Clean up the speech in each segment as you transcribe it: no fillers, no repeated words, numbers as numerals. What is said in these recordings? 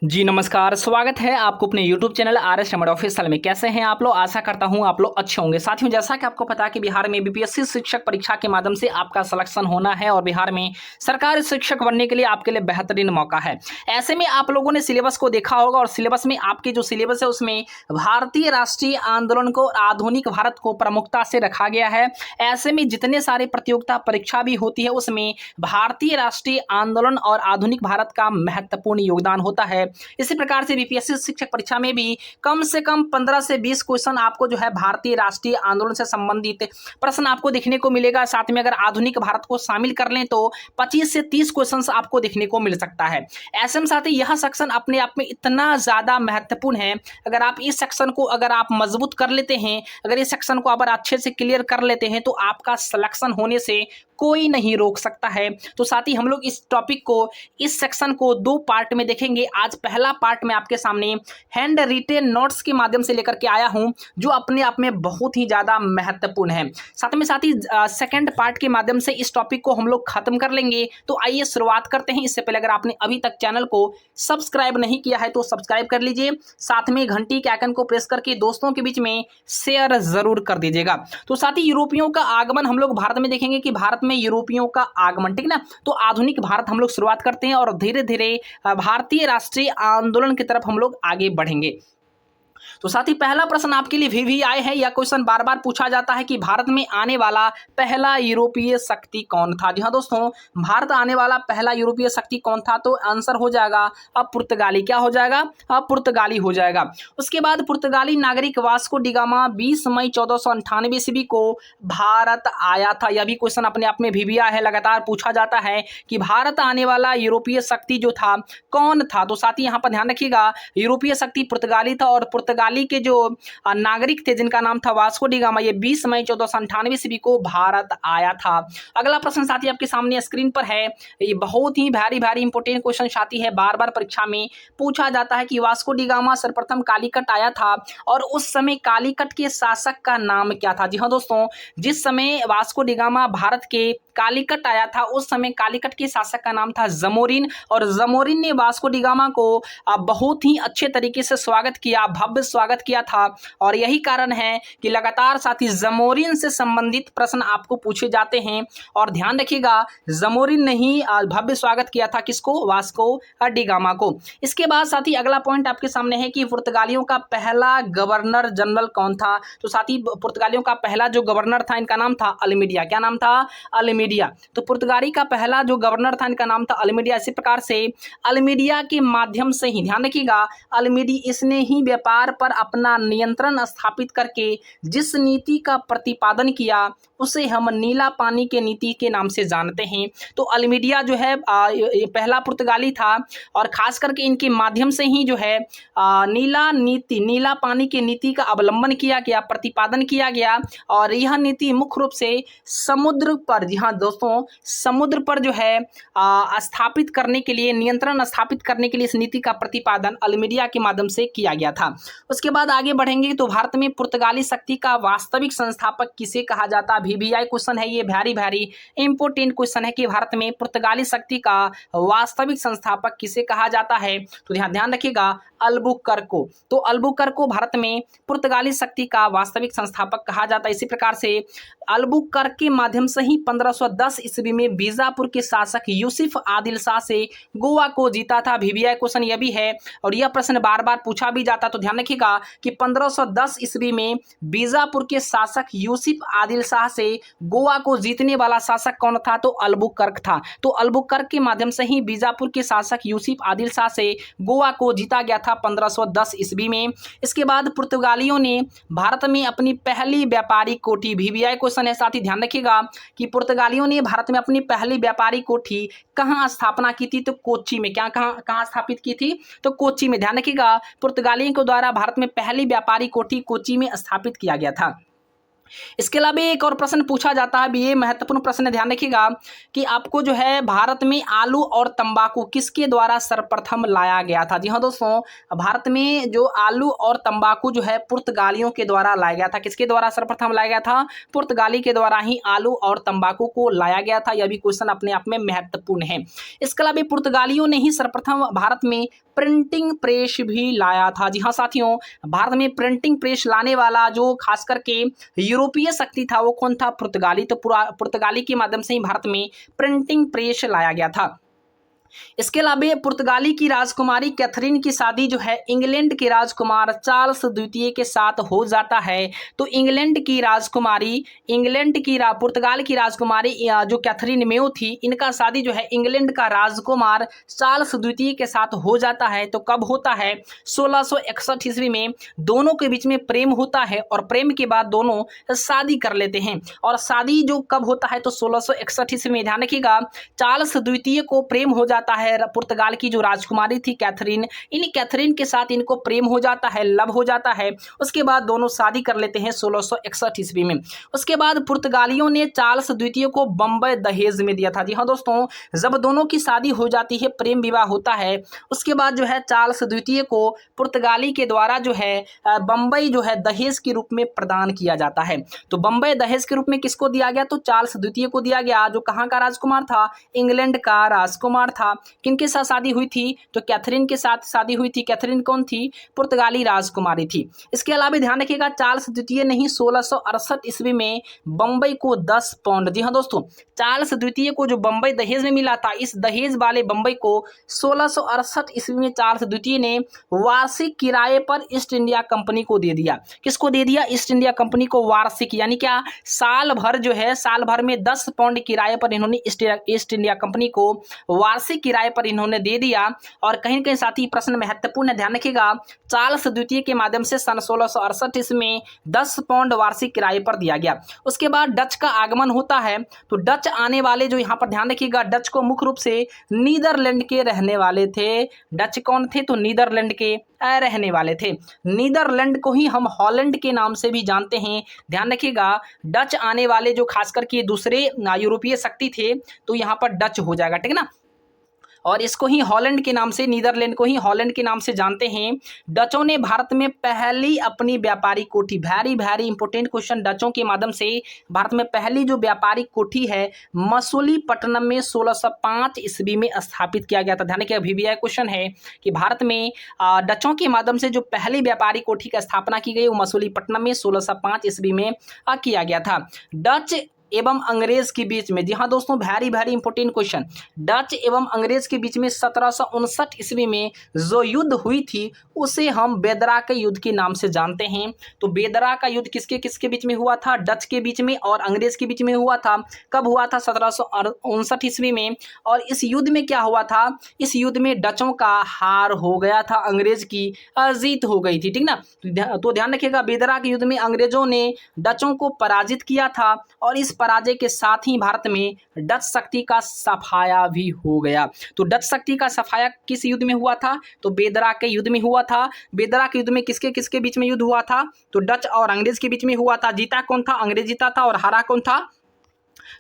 जी नमस्कार, स्वागत है आपको अपने YouTube चैनल आर.एस. रमण ऑफिशियल में। कैसे हैं आप लोग? आशा करता हूं आप लोग अच्छे होंगे। साथियों, जैसा कि आपको पता है कि बिहार में बीपीएससी शिक्षक परीक्षा के माध्यम से आपका सिलेक्शन होना है और बिहार में सरकारी शिक्षक बनने के लिए आपके लिए बेहतरीन मौका है। ऐसे में आप लोगों ने सिलेबस को देखा होगा और सिलेबस में आपके जो सिलेबस है उसमें भारतीय राष्ट्रीय आंदोलन को, आधुनिक भारत को प्रमुखता से रखा गया है। ऐसे में जितने सारे प्रतियोगिता परीक्षा भी होती है उसमें भारतीय राष्ट्रीय आंदोलन और आधुनिक भारत का महत्वपूर्ण योगदान होता है। इसी प्रकार से बीपीएससी शिक्षक परीक्षा में भी कम से कम 15 से 20 क्वेश्चन आपको जो है भारतीय राष्ट्रीय आंदोलन से संबंधित प्रश्न आपको देखने को मिलेगा। साथ में अगर आधुनिक भारत को शामिल कर लें तो 25 से 30 क्वेश्चन आपको देखने को मिल सकता है। ऐसे में साथ ही यह सेक्शन अपने आप में इतना ज्यादा महत्वपूर्ण है। अगर आप इस सेक्शन को मजबूत कर लेते हैं, अगर इस सेक्शन को अगर अच्छे से क्लियर कर लेते हैं तो आपका सिलेक्शन होने से कोई नहीं रोक सकता है। तो साथ ही हम लोग इस टॉपिक को, इस सेक्शन को 2 पार्ट में देखेंगे। आज पहला पार्ट में आपके सामने हैंड रिटेन नोट्स के माध्यम से लेकर के आया हूं, जो अपने आप में बहुत ही ज्यादा महत्वपूर्ण है। साथ ही सेकंड पार्ट के माध्यम से इस टॉपिक को हम लोग खत्म कर लेंगे। तो आइए शुरुआत करते हैं। इससे पहले अगर आपने अभी तक चैनल को सब्सक्राइब नहीं किया है तो सब्सक्राइब कर लीजिए। साथ में घंटी के आइकन को प्रेस करके दोस्तों के बीच में शेयर जरूर कर दीजिएगा। तो साथ ही यूरोपियों का आगमन हम लोग भारत में देखेंगे कि भारत में यूरोपियों का आगमन, ठीक ना। तो आधुनिक भारत हम लोग शुरुआत करते हैं और धीरे धीरे भारतीय राष्ट्रीय आंदोलन की तरफ हम लोग आगे बढ़ेंगे। तो साथ ही पहला प्रश्न आपके लिए वीवीआई है। यह क्वेश्चन बार बार पूछा जाता है कि भारत में आने वाला पहला यूरोपीय शक्ति कौन था। जी हाँ दोस्तों, भारत आने वाला पहला यूरोपीय शक्ति कौन था? तो आंसर हो जाएगा अब पुर्तगाली। क्या हो जाएगा? अब पुर्तगाली हो जाएगा। उसके बाद पुर्तगाली नागरिक वास्को डिगामा 20 मई 1498 ईस्वी को भारत आया था। यह भी क्वेश्चन अपने आप में वीवीआई है, लगातार पूछा जाता है कि भारत आने वाला यूरोपीय शक्ति जो था कौन था। तो साथ ही यहाँ पर ध्यान रखिएगा, यूरोपीय शक्ति पुर्तगाली था और पुर्तगाली के जो नागरिक थे जिनका नाम था वास्को डिगामा, ये 20 मई 1498 ईस्वी को भारत आया था। अगला प्रश्न साथी आपके सामने स्क्रीन पर है। ये बहुत ही भारी इंपोर्टेंट क्वेश्चन साथी है, बार बार परीक्षा में पूछा जाता है कि वास्को डिगामा सर्वप्रथम कालीकट आया था और उस समय कालीकट के शासक का नाम क्या था। जी हाँ दोस्तों, जिस समय वास्को डिगामा भारत के कालीकट आया था उस समय कालीकट के शासक का नाम था जमोरिन, और जमोरिन ने वास्को डिगामा को बहुत ही अच्छे तरीके से स्वागत किया, भव्य स्वागत किया था। और यही कारण है कि लगातार साथी जमोरिन से संबंधित प्रश्न आपको पूछे जाते हैं। और ध्यान रखिएगा, जमोरिन ने ही भव्य स्वागत किया था किसको? वास्को डिगामा को। इसके बाद साथी अगला पॉइंट आपके सामने है कि पुर्तगालियों का पहला गवर्नर जनरल कौन था। तो साथी पुर्तगालियों का पहला जो गवर्नर था इनका नाम था अल्मीडिया। क्या नाम था? अल्मीडिया। तो पुर्तगाली का पहला जो गवर्नर था इनका नाम था अल्मीडिया। इसी प्रकार से अल्मीडिया के माध्यम से ही, ध्यान रखिएगा, अल्मीडिया इसने ही व्यापार पर अपना नियंत्रण स्थापित करके जिस नीति का प्रतिपादन किया उसे हम नीला पानी के नीति के नाम से जानते हैं। तो अल्मीडिया जो है ये पहला पुर्तगाली था और खास करके इनके माध्यम से ही जो है नीला पानी की नीति का अवलंबन किया गया, प्रतिपादन किया गया। और यह नीति मुख्य रूप से समुद्र पर, जी हाँ दोस्तों, समुद्र पर जो है स्थापित करने के लिए, नियंत्रण स्थापित करने के लिए इस नीति का प्रतिपादन अल्मीडिया के माध्यम से किया गया था। उसके बाद आगे बढ़ेंगे तो भारत में पुर्तगाली शक्ति का वास्तविक संस्थापक किसे कहा जाता है? वीवीआई क्वेश्चन है ये, भारी इंपोर्टेंट क्वेश्चन है कि भारत में पुर्तगाली शक्ति का वास्तविक संस्थापक किसे कहा जाता है। तो ध्यान रखिएगा, अल्बुकर्क को। तो अल्बुकर्क को भारत में पुर्तगाली शक्ति का वास्तविक संस्थापक कहा जाता है। इसी प्रकार से अल्बुकर्क के माध्यम से ही 1510 ईस्वी में बीजापुर के शासक यूसुफ आदिल शाह से गोवा को जीता था। वीवीआई क्वेश्चन यह भी है और यह प्रश्न बार बार पूछा भी जाता। तो ध्यान रखिएगा कि 1510 ईस्वी में बीजापुर के शासक यूसुफ आदिल शाह से गोवा को जीतने वाला शासक कौन था? तो अल्बुकर्क था। तो अल्बुकर्क के माध्यम से ही बीजापुर के शासक यूसुफ आदिल शाह से गोवा को जीता गया था 1510 ईस्वी में। इसके बाद पुर्तगालियों ने भारत में अपनी पहली व्यापारी कोठी, वीवीआई क्वेश्चन है साथी, ध्यान रखिएगा कि पुर्तगालियों ने भारत में अपनी पहली व्यापारी कोठी कहाँ स्थापना की थी? तो कोच्चि में। क्या कहाँ स्थापित की थी? तो कोच्चि में। ध्यान रखिएगा, पुर्तगालियों के द्वारा भारत में पहली व्यापारी कोठी कोच्चि में स्थापित किया गया था। इसके अलावा एक और प्रश्न पूछा जाता है, भी ये महत्वपूर्ण प्रश्न है, ध्यान रखिएगा कि आपको जो है भारत में आलू और तंबाकू किसके द्वारा सर्वप्रथम लाया गया था। जी हाँ दोस्तों, भारत में जो आलू और तंबाकू जो है पुर्तगालियों के द्वारा लाया गया था। किसके द्वारा सर्वप्रथम लाया गया था? पुर्तगाली के द्वारा ही आलू और तंबाकू को लाया गया था। यह भी क्वेश्चन अपने आप में महत्वपूर्ण है। इसके अलावा पुर्तगालियों ने ही सर्वप्रथम भारत में प्रिंटिंग प्रेस भी लाया था। जी हाँ साथियों, भारत में प्रिंटिंग प्रेस लाने वाला जो खास करके यूरोपीय शक्ति था वो कौन था? पुर्तगाली। तो पुर्तगाली के माध्यम से ही भारत में प्रिंटिंग प्रेस लाया गया था। इसके अलावा पुर्तगाली की राजकुमारी कैथरीन की शादी जो है इंग्लैंड के राजकुमार चार्ल्स द्वितीय के साथ हो जाता है। तो इंग्लैंड की राजकुमारी, पुर्तगाल की राजकुमारी जो कैथरीन मेयो थी, इनका शादी जो है इंग्लैंड का राजकुमार चार्ल्स द्वितीय के साथ हो जाता है। तो कब होता है? 1661 ईस्वी में दोनों के बीच में प्रेम होता है और प्रेम के बाद दोनों शादी कर लेते हैं। और शादी जो कब होता है? तो 1661 ईस्वी में। ध्यान रखिएगा, चार्ल्स द्वितीय को प्रेम हो जाता है पुर्तगाल की जो राजकुमारी थी कैथरीन, इन कैथरीन के साथ इनको प्रेम हो जाता है, लव हो जाता है। उसके बाद दोनों शादी कर लेते हैं 1661 ईस्वी में। उसके बाद पुर्तगालियों ने चार्ल्स द्वितीय को बम्बई दहेज में दिया था। जी हाँ दोस्तों, जब दोनों की शादी हो जाती है, प्रेम विवाह होता है, उसके बाद जो है चार्ल्स द्वितीय को पुर्तगाली के द्वारा जो है बम्बई जो है दहेज के रूप में प्रदान किया जाता है। तो बम्बई दहेज के रूप में किसको दिया गया? तो चार्ल्स द्वितीय को दिया गया, जो कहाँ का राजकुमार था? इंग्लैंड का राजकुमार था। किनके साथ शादी हुई थी? तो कैथरीन के साथ शादी हुई थी। कैथरीन कौन थी? पुर्तगाली राजकुमारी थी। इसके अलावा ध्यान रखिएगा, चार्ल्स द्वितीय ने ही 1668 ईस्वी में बम्बई को 10 पाउंड, जी हाँ दोस्तों, चार्ल्स द्वितीय को जो बम्बई दहेज में मिला था, इस दहेज वाले बम्बई को 1668 ईस्वी में चार्ल्स द्वितीय ने वार्षिक किराए पर ईस्ट इंडिया कंपनी को दे दिया। किसको दे दिया? ईस्ट इंडिया कंपनी को वार्षिक, यानी क्या, साल भर जो है, साल भर में 10 पाउंड किराए पर इन्होंने ईस्ट इंडिया कंपनी को वार्षिक किराए पर इन्होंने दे दिया। और कहीं कहीं साथ ही प्रश्न महत्वपूर्ण है, ध्यान रखिएगा, चार्ल्स द्वितीय के माध्यम से सन 1668 ईस्वी में 10 पाउंड वार्षिक किराए पर दिया गया। उसके बाद डच का आगमन होता है। तो डच आने वाले जो यहाँ पर ध्यान रखिएगा, डच को मुख्य रूप से नीदरलैंड के रहने वाले थे। डच कौन थे? तो नीदरलैंड के रहने वाले थे। नीदरलैंड को ही हम हॉलैंड के नाम से भी जानते हैं। ध्यान रखिएगा, डच आने वाले जो खास करके दूसरे यूरोपीय शक्ति थे, तो यहाँ पर डच हो जाएगा, ठीक है ना। और इसको ही हॉलैंड के नाम से, नीदरलैंड को ही हॉलैंड के नाम से जानते हैं। डचों ने भारत में पहली अपनी व्यापारिक कोठी, वेरी इंपोर्टेंट क्वेश्चन, डचों के माध्यम से भारत में पहली जो व्यापारिक कोठी है मसूलीपट्टनम में 1605 ईस्वी में स्थापित किया गया था। ध्यान रखिए, अभी भी यह क्वेश्चन है कि भारत में डचों के माध्यम से जो पहली व्यापारिक कोठी की स्थापना की गई वो मसूलीपट्टनम में 1605 ईस्वी में किया गया था। डच एवं अंग्रेज के बीच में, जी हाँ दोस्तों, वेरी इंपोर्टेंट क्वेश्चन, डच एवं अंग्रेज के बीच में 1759 ईस्वी में जो युद्ध हुई थी उसे हम बेदरा के युद्ध के नाम से जानते हैं। तो बेदरा का युद्ध किसके किसके बीच में हुआ था? डच के बीच में और अंग्रेज के बीच में हुआ था। कब हुआ था? 1759 ईस्वी में। और इस युद्ध में क्या हुआ था? इस युद्ध में डचों का हार हो गया था, अंग्रेज की जीत हो गई थी, ठीक ना। तो ध्यान रखिएगा, बेदरा के युद्ध में अंग्रेजों ने डचों को पराजित किया था और इस पराजय के साथ ही भारत में डच शक्ति का सफाया भी हो गया। तो डच शक्ति का सफाया किस युद्ध में हुआ था? तो बेदरा के युद्ध में हुआ था। बेदरा के युद्ध में किसके किसके बीच में युद्ध हुआ था? तो डच और अंग्रेज के बीच में हुआ था। जीता कौन था? अंग्रेज जीता था। और हारा कौन था?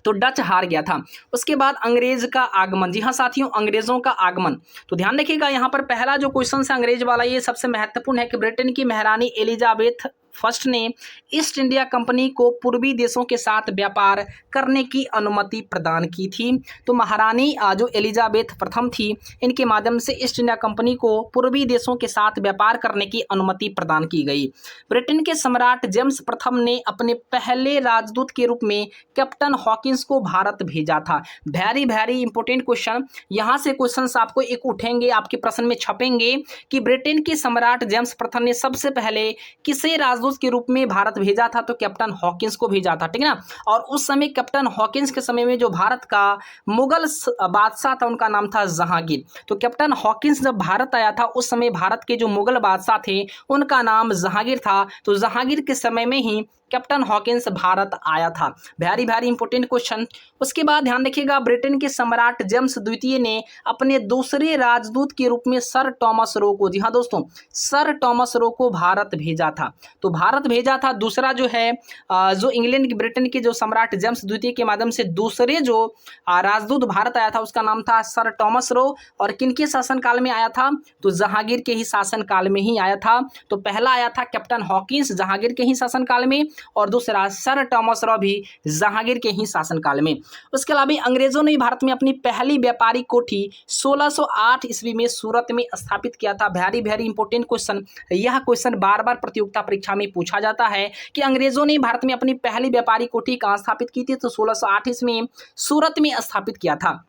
तो डच हार गया था। उसके बाद अंग्रेज का आगमन, जी हाँ साथियों, अंग्रेजों का आगमन। तो ध्यान रखिएगा, यहाँ पर पहला जो क्वेश्चन है अंग्रेज वाला, ये सबसे महत्वपूर्ण है कि ब्रिटेन की महारानी एलिजाबेथ फर्स्ट ने ईस्ट इंडिया कंपनी को पूर्वी देशों के साथ व्यापार करने की अनुमति प्रदान की थी। तो महारानी जो एलिजाबेथ प्रथम थी, इनके माध्यम से ईस्ट इंडिया कंपनी को पूर्वी देशों के साथ व्यापार करने की अनुमति प्रदान की गई। ब्रिटेन के सम्राट जेम्स प्रथम ने अपने पहले राजदूत के रूप में कैप्टन हॉकिंस को भारत भेजा था। वेरी इंपोर्टेंट क्वेश्चन, यहाँ से क्वेश्चन आपको एक उठेंगे, आपके प्रश्न में छपेंगे कि ब्रिटेन के सम्राट जेम्स प्रथम ने सबसे पहले किसे राजदूत के रूप में भारत भेजा था? तो कैप्टन हॉकिंस को भेजा था, ठीक है ना। और उस समय कैप्टन हॉकिंस के समय में जो भारत का मुगल बादशाह था उनका नाम था जहांगीर। तो कैप्टन हॉकिंस जब भारत आया था उस समय भारत के जो मुगल बादशाह थे उनका नाम जहांगीर था। तो जहांगीर के समय में ही कैप्टन हॉकिंस भारत आया था? Very very important question. उसके बाद ध्यान रखिएगा, ब्रिटेन के सम्राट जेम्स द्वितीय ने अपने दूसरे राजदूत के रूप में सर टॉमस रो को, जी हाँ दोस्तों, सर टॉमस रो को भारत भेजा था। तो भारत भेजा था। दूसरा जो है जो इंग्लैंड ब्रिटेन के जो सम्राट जेम्स द्वितीय के माध्यम से दूसरे जो राजदूत भारत आया था उसका नाम था सर टॉमस रो। और किनके शासनकाल में आया था? तो जहांगीर के ही शासनकाल में ही आया था। तो पहला आया था कैप्टन हॉकिंस जहांगीर के ही शासनकाल में, और दूसरा सर टॉमस रो भी जहांगीर के ही शासनकाल में। उसके अलावा अंग्रेजों ने भारत में अपनी पहली व्यापारिक कोठी 1608 ईस्वी में सूरत में स्थापित किया था। Very very important question. यह क्वेश्चन बार बार प्रतियोगिता परीक्षा में पूछा जाता है कि अंग्रेजों ने भारत में अपनी पहली व्यापारिक कोठी कहाँ स्थापित की थी? तो 1608 ईस्वी में सूरत में स्थापित किया था।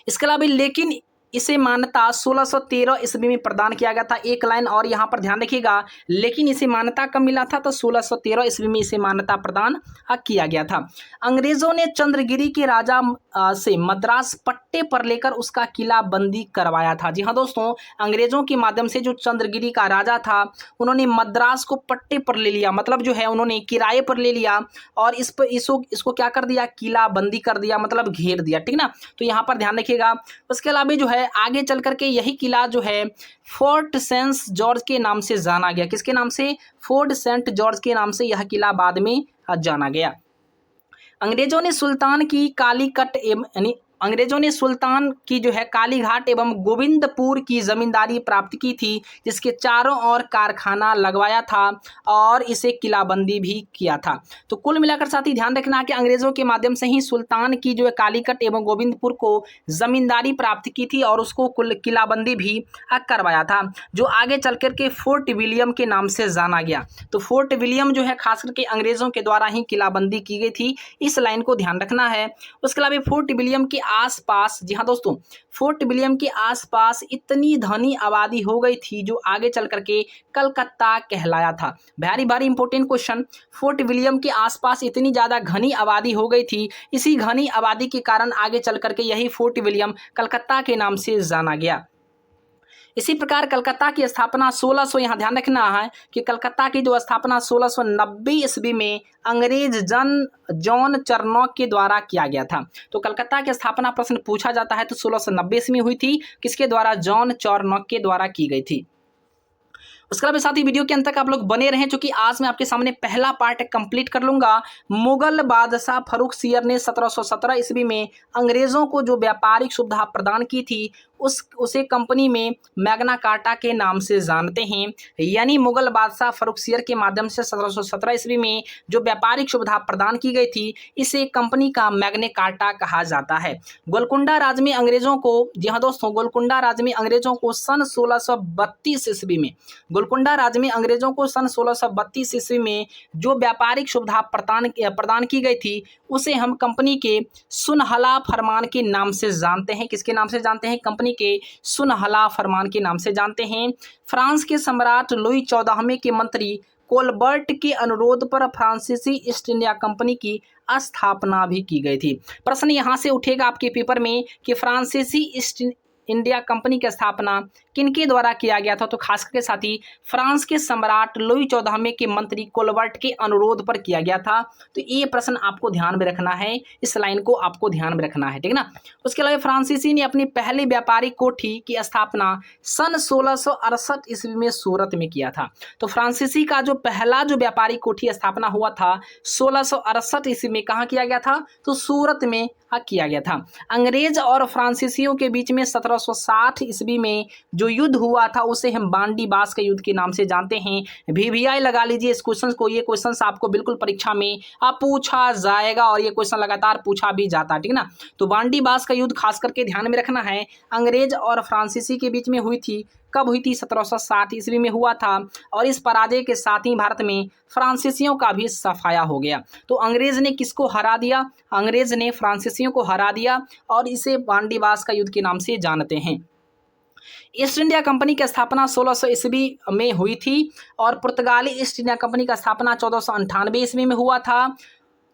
इसके अलावा लेकिन इसे मान्यता 1613 ईस्वी में प्रदान किया गया था। एक लाइन और यहाँ पर ध्यान रखिएगा, लेकिन इसे मान्यता कब मिला था? तो 1613 ईस्वी में इसे मान्यता प्रदान किया गया था। अंग्रेजों ने चंद्रगिरी के राजा से मद्रास पट्टे पर लेकर उसका किला बंदी करवाया था। जी हाँ दोस्तों, अंग्रेजों के माध्यम से जो चंद्रगिरी का राजा था उन्होंने मद्रास को पट्टे पर ले लिया, मतलब जो है उन्होंने किराए पर ले लिया और इसको क्या कर दिया? किला बंदी कर दिया, मतलब घेर दिया, ठीक ना। तो यहाँ पर ध्यान रखिएगा। उसके अलावा जो है आगे चल करके यही किला जो है फोर्ट सेंट जॉर्ज के नाम से जाना गया। किसके नाम से? फोर्ट सेंट जॉर्ज के नाम से यह किला बाद में जाना गया। अंग्रेजों ने सुल्तान की कालीकट यानी अंग्रेजों ने सुल्तान की जो है कालीघाट एवं गोविंदपुर की जमींदारी प्राप्त की थी, जिसके चारों ओर कारखाना लगवाया था और इसे किलाबंदी भी किया था। तो कुल मिलाकर साथी ध्यान रखना कि अंग्रेजों के माध्यम से ही सुल्तान की जो है कालीकट एवं गोविंदपुर को जमींदारी प्राप्त की थी और उसको कुल किलाबंदी भी करवाया था, जो आगे चल करके फोर्ट विलियम के नाम से जाना गया। तो फोर्ट विलियम जो है खास करके अंग्रेजों के द्वारा ही किलाबंदी की गई थी, इस लाइन को ध्यान रखना है। उसके अलावा फोर्ट विलियम के आसपास, जी हाँ दोस्तों, फोर्ट विलियम के आसपास इतनी घनी आबादी हो गई थी जो आगे चल करके कलकत्ता कहलाया था। Very very important question. Fort William के आसपास इतनी ज्यादा घनी आबादी हो गई थी, इसी घनी आबादी के कारण आगे चल करके यही फोर्ट विलियम कलकत्ता के नाम से जाना गया। इसी प्रकार कलकत्ता की स्थापना 1600, यहाँ ध्यान रखना है कि कलकत्ता की जो स्थापना 1690 ईस्वी में अंग्रेज जॉन चरनॉक के द्वारा किया गया था। तो कलकत्ता की स्थापना प्रश्न पूछा जाता है तो 1690 ईस्वी में हुई थी। किसके द्वारा? जॉन चरनॉक के द्वारा की गई थी। उसके अलावा साथ ही वीडियो के अंत तक आप लोग बने रहें, क्योंकि आज मैं आपके सामने पहला पार्ट कंप्लीट कर लूंगा। मुगल बादशाह फर्रुख सियर ने 1717 ईस्वी में अंग्रेजों को जो व्यापारिक सुविधा प्रदान की थी उसे कंपनी में मैग्ना कार्टा के नाम से जानते हैं। यानी मुगल बादशाह फर्रुख सियर के माध्यम से 1717 ईस्वी में जो व्यापारिक सुविधा प्रदान की गई थी इसे कंपनी का मैग्ना कार्टा कहा जाता है। गोलकुंडा राज्य में अंग्रेजों को, जी हाँ दोस्तों, गोलकुंडा राज्य में अंग्रेजों को सन 1632 ईस्वी में गोलकुंडा राज्य में अंग्रेजों को सन 1632 ईस्वी में जो व्यापारिक सुविधा प्रदान की गई थी उसे हम कंपनी के सुनहला फरमान के नाम से जानते हैं। किसके नाम से जानते हैं? कंपनी के सुनहला फरमान के नाम से जानते हैं। फ्रांस के सम्राट लुई 14वें के मंत्री कोलबर्ट के अनुरोध पर फ्रांसीसी ईस्ट इंडिया कंपनी की स्थापना भी की गई थी। प्रश्न यहां से उठेगा आपके पेपर में कि फ्रांसीसी ईस्ट इंडिया कंपनी की स्थापना किनके द्वारा किया गया था? तो खास करके साथी फ्रांस के सम्राट लुई 14वें के मंत्री कोलबर्ट के अनुरोध पर किया गया था। तो ये प्रश्न आपको ध्यान में रखना है, इस लाइन को आपको ध्यान में रखना है, ठीक ना। उसके अलावा फ्रांसीसी ने अपनी पहली व्यापारिक कोठी की स्थापना सन 1668 ईस्वी में सूरत में किया था। तो फ्रांसीसी का जो पहला जो व्यापारिक कोठी स्थापना हुआ था 1668 ईस्वी में कहाँ किया गया था? तो सूरत में किया गया था। अंग्रेज और फ्रांसीसियों के बीच में 1760 ईस्वी में जो युद्ध हुआ था उसे हम बांडी बास के युद्ध के नाम से जानते हैं। VVI लगा लीजिए इस क्वेश्चन को, ये क्वेश्चन आपको बिल्कुल परीक्षा में पूछा जाएगा और ये क्वेश्चन लगातार पूछा भी जाता है, ठीक ना। तो बांडी बास का युद्ध खास करके ध्यान में रखना है, अंग्रेज और फ्रांसीसी के बीच में हुई थी। कब हुई थी? 1760 ईस्वी में हुआ था और इस पराजय के साथ ही भारत में फ्रांसीसियों का भी सफाया हो गया। तो अंग्रेज ने किसको हरा दिया? अंग्रेज ने फ्रांसीसियों को हरा दिया और इसे बांडी बास का युद्ध के नाम से जानते हैं। ईस्ट इंडिया कंपनी की स्थापना 1600 ईस्वी में हुई थी और पुर्तगाली ईस्ट इंडिया कंपनी का स्थापना 1498 ईस्वी में हुआ था।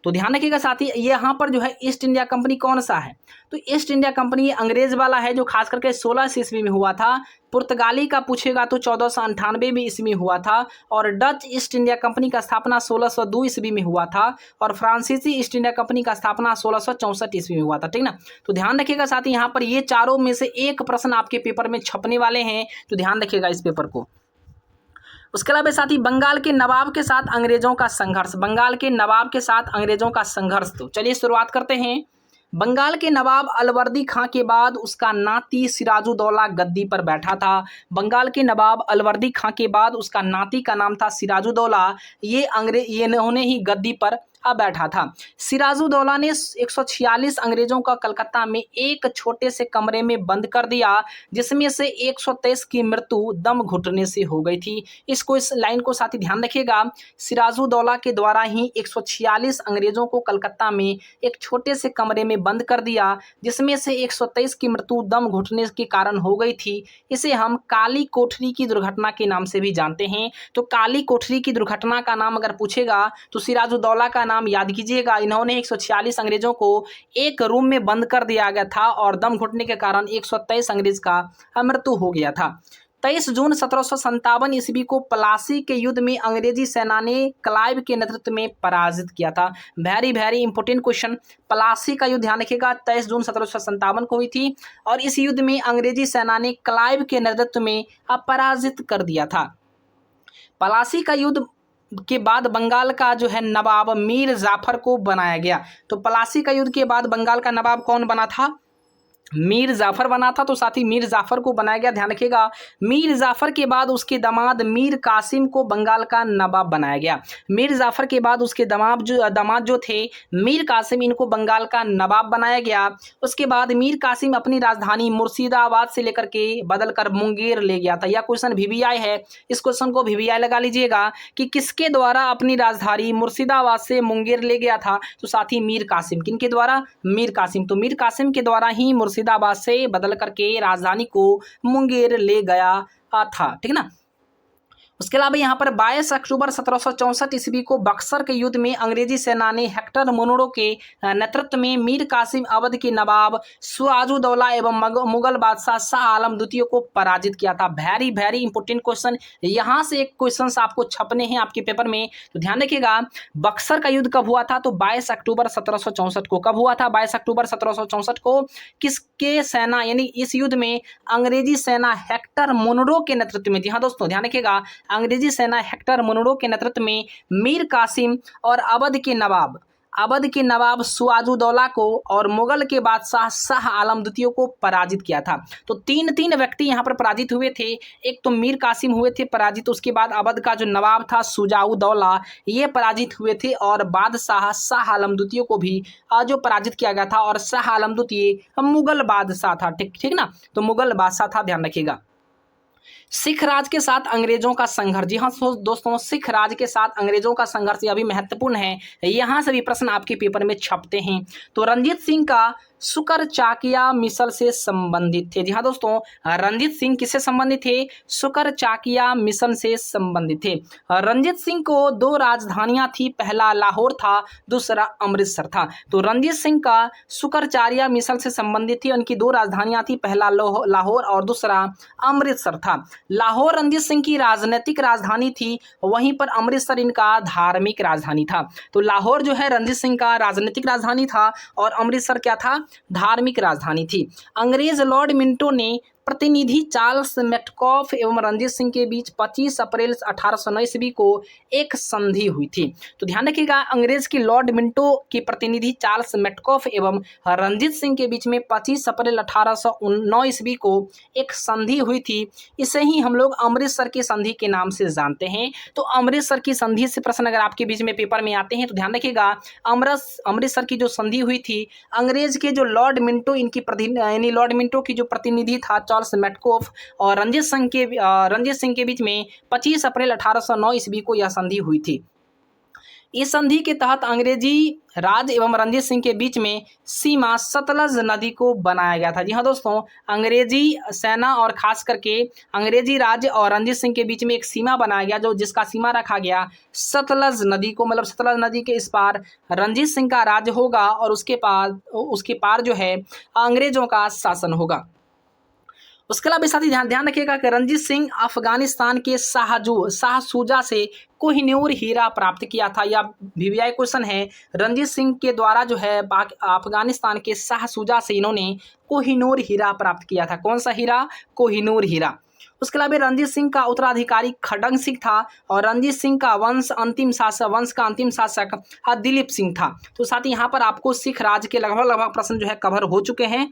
तो ध्यान रखिएगा साथी, यहाँ पर जो है ईस्ट इंडिया कंपनी कौन सा है, तो ईस्ट इंडिया कंपनी अंग्रेज वाला है जो खास करके 16 ईस्वी में हुआ था। पुर्तगाली का पूछेगा तो 1498 में ईस्वी में हुआ था। और डच ईस्ट इंडिया कंपनी का स्थापना 1602 ईस्वी में हुआ था। और फ्रांसीसी ईस्ट इंडिया कंपनी का स्थापना 1664 ईस्वी में हुआ था। ठीक ना, तो ध्यान रखिएगा साथी, यहाँ पर ये चारों में से एक प्रश्न आपके पेपर में छपने वाले हैं, तो ध्यान रखिएगा इस पेपर को। उसके अलावा साथी बंगाल के नवाब के साथ अंग्रेजों का संघर्ष, बंगाल के नवाब के साथ अंग्रेजों का संघर्ष। तो चलिए शुरुआत करते हैं। बंगाल के नवाब अलवर्दी खां के बाद उसका नाती सिराजुद्दौला गद्दी पर बैठा था। बंगाल के नवाब अलवर्दी खां के बाद उसका नाती का नाम था सिराजुद्दौला, ये इन्होंने ही गद्दी पर बैठा था। सिराजुद्दौला ने 146 अंग्रेजों का कलकत्ता में एक छोटे से कमरे में बंद कर दिया, जिसमें से 123 की मृत्यु दम घुटने से हो गई थी। इस लाइन को साथी ध्यान रखिएगा, सिराजुद्दौला के द्वारा ही 146 अंग्रेजों को कलकत्ता में एक छोटे से कमरे में बंद कर दिया, जिसमें से 123 की मृत्यु दम घुटने के कारण हो गई थी। इसे हम काली कोठरी की दुर्घटना के नाम से भी जानते हैं। तो काली कोठरी की दुर्घटना का नाम अगर पूछेगा तो सिराजुद्दौला का नाम याद कीजिएगा। इन्होंने 146 अंग्रेजों को एक रूम में बंद कर दिया गया था और दम घुटने के कारण 123 अंग्रेज का मृत्यु हो गया था। 23 जून 1757 ईस्वी को प्लासी के युद्ध में अंग्रेजी सेना ने क्लाइव के नेतृत्व में पराजित किया था। Very very important question, Plassey का युद्ध ध्यान रखिएगा 23 जून 1757 को हुई थी और इस युद्ध में अंग्रेजी सेना ने क्लाइव के नेतृत्व में पराजित कर दिया था। प्लासी का युद्ध के बाद बंगाल का जो है नवाब मीर जाफर को बनाया गया। तो प्लासी का युद्ध के बाद बंगाल का नवाब कौन बना था, मीर जाफर बना था। तो साथ ही मीर जाफर को बनाया गया, ध्यान रखिएगा। मीर जाफर के बाद उसके दामाद मीर कासिम को बंगाल का नवाब बनाया गया। मीर जाफर के बाद उसके दामाद जो थे मीर कासिम, इनको बंगाल का नवाब बनाया गया। उसके बाद मीर कासिम अपनी राजधानी मुर्शिदाबाद से लेकर के बदलकर मुंगेर ले गया था। यह क्वेश्चन VVI है, इस क्वेश्चन को VVI लगा लीजिएगा कि किसके द्वारा अपनी राजधानी मुर्शिदाबाद से मुंगेर ले गया था। तो साथ ही मीर कासिम, किनके द्वारा, मीर कासिम। तो मीर कासिम के द्वारा ही मुर्शिदाबाद से बदल करके राजधानी को मुंगेर ले गया था। ठीक ना, उसके अलावा यहाँ पर 22 अक्टूबर 1764 ईस्वी को बक्सर के युद्ध में अंग्रेजी सेना ने हेक्टर मुनरो के नेतृत्व में मीर कासिम अवध के नवाब सिराजुद्दौला एवं मुगल बादशाह शाह आलम द्वितीय को पराजित किया था। वेरी वेरी इंपॉर्टेंट क्वेश्चन, यहाँ से एक क्वेश्चन आपको छपने हैं आपके पेपर में, तो ध्यान रखिएगा। बक्सर का युद्ध कब हुआ था, तो 22 अक्टूबर 1764 को। कब हुआ था, 22 अक्टूबर 1764 को। किसके सेना, यानी इस युद्ध में अंग्रेजी सेना हेक्टर मुनरो के नेतृत्व में, जी हाँ दोस्तों ध्यान रखिएगा, अंग्रेजी सेना हेक्टर मुनरो के नेतृत्व में मीर कासिम और अवध के नवाब सिराजुद्दौला को और मुगल के बादशाह शाह आलम द्वितीय को पराजित किया था। तो तीन व्यक्ति यहाँ पर पराजित हुए थे। एक तो मीर कासिम हुए थे पराजित, उसके बाद अवध का जो नवाब था सिराजुद्दौला, ये पराजित हुए थे, और बादशाह शाह आलम द्वितीय को भी जो पराजित किया गया था। और शाह आलम द्वितीय मुगल बादशाह था, ठीक ना, तो मुगल बादशाह था, ध्यान रखिएगा। सिख राज के साथ अंग्रेजों का संघर्ष, जी हाँ दोस्तों, सिख राज के साथ अंग्रेजों का संघर्ष यह भी महत्वपूर्ण है, यहाँ से भी प्रश्न आपके पेपर में छपते हैं। तो रंजीत सिंह का शुकर चाकिया मिसल से संबंधित थे। जी हाँ दोस्तों, रंजीत सिंह किससे संबंधित थे, शुकर चाकिया मिशन से संबंधित थे। रंजीत सिंह को 2 राजधानियां थी, पहला लाहौर था, दूसरा अमृतसर था। तो रंजीत सिंह का शुकरचार्य मिशन से संबंधित थी, उनकी 2 राजधानियां थी, पहला लाहौर और दूसरा अमृतसर था। लाहौर रंजीत सिंह की राजनीतिक राजधानी थी, वहीं पर अमृतसर इनका धार्मिक राजधानी था। तो लाहौर जो है रंजीत सिंह का राजनीतिक राजधानी था और अमृतसर क्या था, धार्मिक राजधानी थी। अंग्रेज लॉर्ड मिंटो ने प्रतिनिधि चार्ल्स मेटकॉफ एवं रंजीत सिंह के बीच 25 अप्रैल 1809 ईस्वी को एक संधि हुई थी। तो ध्यान रखिएगा, अंग्रेज की लॉर्ड मिंटो के प्रतिनिधि चार्ल्स मेटकॉफ एवं रंजीत सिंह के बीच में 25 अप्रैल 1809 ईस्वी को एक संधि हुई थी। इसे ही हम लोग अमृतसर की संधि के नाम से जानते हैं। तो अमृतसर की संधि से प्रश्न अगर आपके बीच में पेपर में आते हैं तो ध्यान रखिएगा, अमृतसर की जो संधि हुई थी, अंग्रेज के जो लॉर्ड मिंटो यानी लॉर्ड मिंटो की जो प्रतिनिधि था चार्ल्स मेटकॉफ और रंजीत सिंह के बीच में 25 अप्रैल 1809 ईस्वी को यह संधि हुई थी। इस संधि के तहत अंग्रेजी राज एवं रणजीत सिंह के बीच में सीमा सतलज नदी को बनाया गया था। जी हाँ दोस्तों, अंग्रेजी सेना और खास करके अंग्रेजी राज और रणजीत सिंह के बीच में एक सीमा बनाया गया, जो जिसका सीमा रखा गया सतलज नदी को, मतलब सतलज नदी के इस पार रणजीत सिंह का राज होगा और उसके पार जो है अंग्रेजों का शासन होगा। उसके अलावा साथ ही ध्यान रखिएगा कि रणजीत सिंह अफगानिस्तान के शाहशुजा से कोहिनूर हीरा प्राप्त किया था। या वीवीआई क्वेश्चन है, रणजीत सिंह के द्वारा जो है अफगानिस्तान के शाहशुजा से इन्होंने कोहिनूर हीरा प्राप्त किया था। कौन सा हीरा? कोहिनूर हीरा। उसके अलावा रणजीत सिंह का उत्तराधिकारी खडंग सिंह था और रणजीत सिंह का वंश का अंतिम शासक दिलीप सिंह था। तो साथ ही यहाँ पर आपको सिख राज के लगभग प्रश्न जो है कवर हो चुके हैं।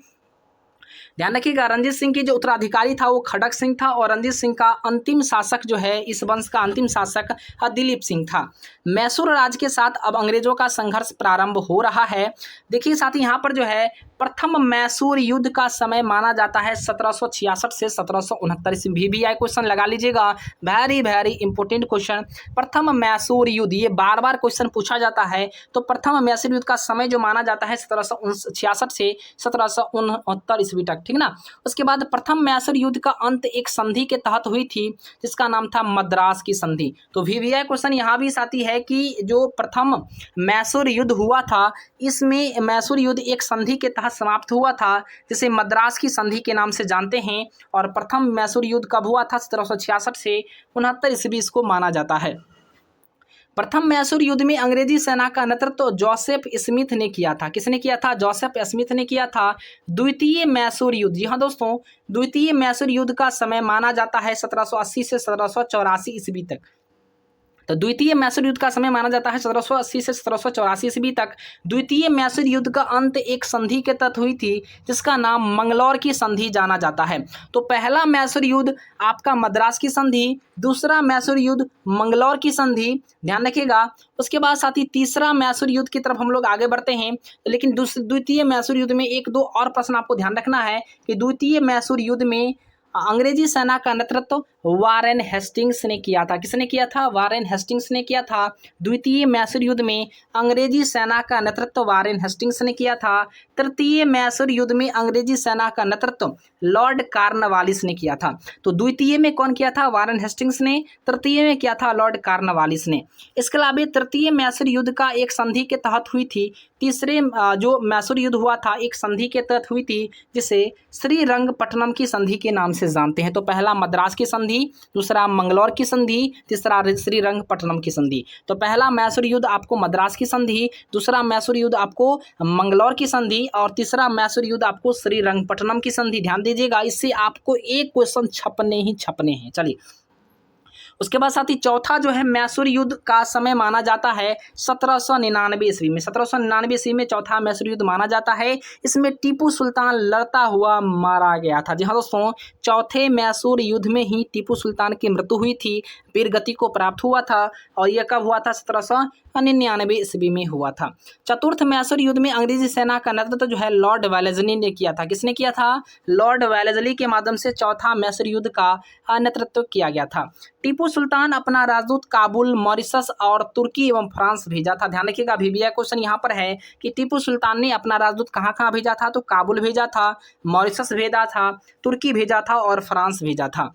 ध्यान रखिएगा, रणजीत सिंह की जो उत्तराधिकारी था वो खड़ग सिंह था और रणजीत सिंह का अंतिम शासक जो है, इस वंश का अंतिम शासक दिलीप सिंह था। मैसूर राज के साथ अब अंग्रेजों का संघर्ष प्रारंभ हो रहा है। देखिए साथ ही यहाँ पर जो है प्रथम मैसूर युद्ध का समय माना जाता है 1766 से 1769 ईस्वी। वीवीआई क्वेश्चन लगा लीजिएगा, वेरी इंपॉर्टेंट क्वेश्चन। प्रथम मैसूर युद्ध, ये बार बार क्वेश्चन पूछा जाता है। तो प्रथम मैसूर युद्ध का समय जो माना जाता है 1766 से 1769 ईस्वी तक, ठीक ना। उसके बाद प्रथम मैसूर युद्ध का अंत एक संधि के तहत हुई थी जिसका नाम था मद्रास की संधि। तो वीवीआई क्वेश्चन यहाँ भी साथी है कि जो प्रथम मैसूर युद्ध हुआ था, इसमें मैसूर युद्ध एक संधि के तहत समाप्त हुआ था जिसे मद्रास की संधि के नाम से जानते हैं। और प्रथम मैसूर युद्ध कब हुआ था? 1766 से 69 ईस्वी इसको माना जाता है। प्रथम मैसूर युद्ध में अंग्रेजी सेना का नेतृत्व जोसेफ स्मिथ ने किया था। किसने किया था? जोसेफ स्मिथ ने किया था। द्वितीय मैसूर युद्ध, जी हाँ दोस्तों, द्वितीय मैसूर युद्ध का समय माना जाता है 1780 से 1784 ईस्वी तक। तो द्वितीय मैसूर युद्ध का समय माना जाता है 1780 से 1784 ईस्वी तक। द्वितीय मैसूर युद्ध का अंत एक संधि के तहत हुई थी जिसका नाम मंगलौर की संधि जाना जाता है। तो पहला मैसूर युद्ध आपका मद्रास की संधि, दूसरा मैसूर युद्ध मंगलौर की संधि, ध्यान रखिएगा। उसके बाद साथ ही तीसरा मैसूर युद्ध की तरफ हम लोग आगे बढ़ते हैं। लेकिन द्वितीय मैसूर युद्ध में एक दो और प्रश्न आपको ध्यान रखना है कि द्वितीय मैसूर युद्ध में अंग्रेजी सेना का नेतृत्व वारेन हेस्टिंग्स ने किया था। किसने किया था? वारेन हेस्टिंग्स ने किया था। द्वितीय मैसूर युद्ध में अंग्रेजी सेना का नेतृत्व वारेन हेस्टिंग्स ने किया था। तृतीय मैसूर युद्ध में अंग्रेजी सेना का नेतृत्व लॉर्ड कॉर्नवालिस ने किया था। तो द्वितीय में कौन किया था? वारेन हेस्टिंग्स ने। तृतीय में किया था लॉर्ड कॉर्नवालिस ने। इसके अलावा तृतीय मैसूर युद्ध का एक संधि के तहत हुई थी। तीसरे जो मैसूर युद्ध हुआ था एक संधि के तहत हुई थी जिसे श्रीरंगपट्टनम की संधि के नाम से जानते हैं। तो पहला मद्रास की संधि, दूसरा मंगलौर की संधि, तीसरा श्रीरंगपट्टनम की संधि। तो पहला मैसूर युद्ध आपको मद्रास की संधि, दूसरा मैसूर युद्ध आपको मंगलौर की संधि और तीसरा मैसूर युद्ध आपको श्रीरंगपट्टनम की संधि। ध्यान दीजिएगा, इससे आपको एक क्वेश्चन छपने हैं। चलिए, उसके बाद साथ ही चौथा जो है मैसूर युद्ध का समय माना जाता है 1799 ईस्वी में। 1799 ईस्वी में चौथा मैसूर युद्ध माना जाता है। इसमें टीपू सुल्तान लड़ता हुआ मारा गया था। जी हाँ दोस्तों, चौथे मैसूर युद्ध में ही टीपू सुल्तान की मृत्यु हुई थी, वीरगति को प्राप्त हुआ था। और यह कब हुआ था? 1799 ईस्वी में हुआ था। चतुर्थ मैसूर युद्ध में अंग्रेजी सेना का नेतृत्व जो है लॉर्ड वेलेस्ली ने किया था। किसने किया था? लॉर्ड वेलेस्ली के माध्यम से चौथा मैसूर युद्ध का नेतृत्व किया गया था। टीपू सुल्तान अपना राजदूत काबुल, मॉरिशस और तुर्की एवं फ्रांस भेजा था। ध्यान रखिएगा, वीवीआई क्वेश्चन यहाँ पर है कि टीपू सुल्तान ने अपना राजदूत कहाँ कहाँ भेजा था? तो काबुल भेजा था, मॉरिशस भेजा था, तुर्की भेजा था और फ्रांस भेजा था।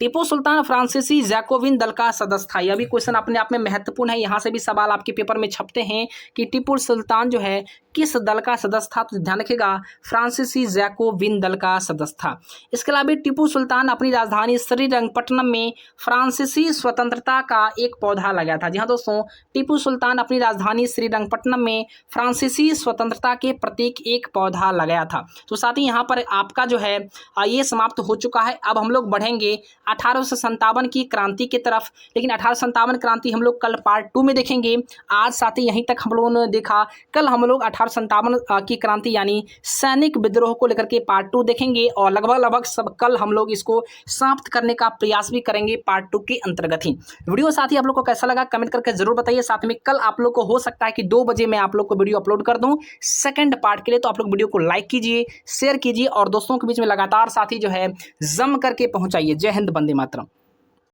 टीपू सुल्तान फ्रांसीसी जैकोबिन दल का सदस्य था। यह भी क्वेश्चन अपने आप में महत्वपूर्ण है, यहाँ से भी सवाल आपके पेपर में छपते हैं कि टीपू सुल्तान जो है किस दल का सदस्य था। तो ध्यान रखिएगा, फ्रांसीसी जैकोबिन दल का सदस्य था। इसके अलावा टीपू सुल्तान अपनी राजधानी श्रीरंगपट्टनम में फ्रांसीसी स्वतंत्रता का एक पौधा लगाया था। जी हाँ दोस्तों, टीपू सुल्तान अपनी राजधानी श्रीरंगपट्टनम में फ्रांसीसी स्वतंत्रता के प्रतीक एक पौधा लगाया था। तो साथ ही यहाँ पर आपका जो है ये समाप्त हो चुका है। अब हम लोग बढ़ेंगे 1857 की क्रांति की तरफ। लेकिन 1857 क्रांति हम लोग कल पार्ट 2 में देखेंगे। आज साथ ही यहीं तक हम लोगों ने देखा। कल हम लोग 1857 की क्रांति यानी सैनिक विद्रोह को लेकर के पार्ट 2 देखेंगे और लगभग सब कल हम लोग इसको समाप्त करने का प्रयास भी करेंगे पार्ट 2 के अंतर्गत ही। वीडियो साथ ही आप लोग को कैसा लगा कमेंट करके जरूर बताइए। साथ में कल आप लोग को हो सकता है कि 2 बजे मैं आप लोग को वीडियो अपलोड कर दूं सेकंड पार्ट के लिए। तो आप लोग वीडियो को लाइक कीजिए, शेयर कीजिए और दोस्तों के बीच में लगातार साथ ही जो है जम करके पहुंचाइए। जय हिंद, वंदे मातरम।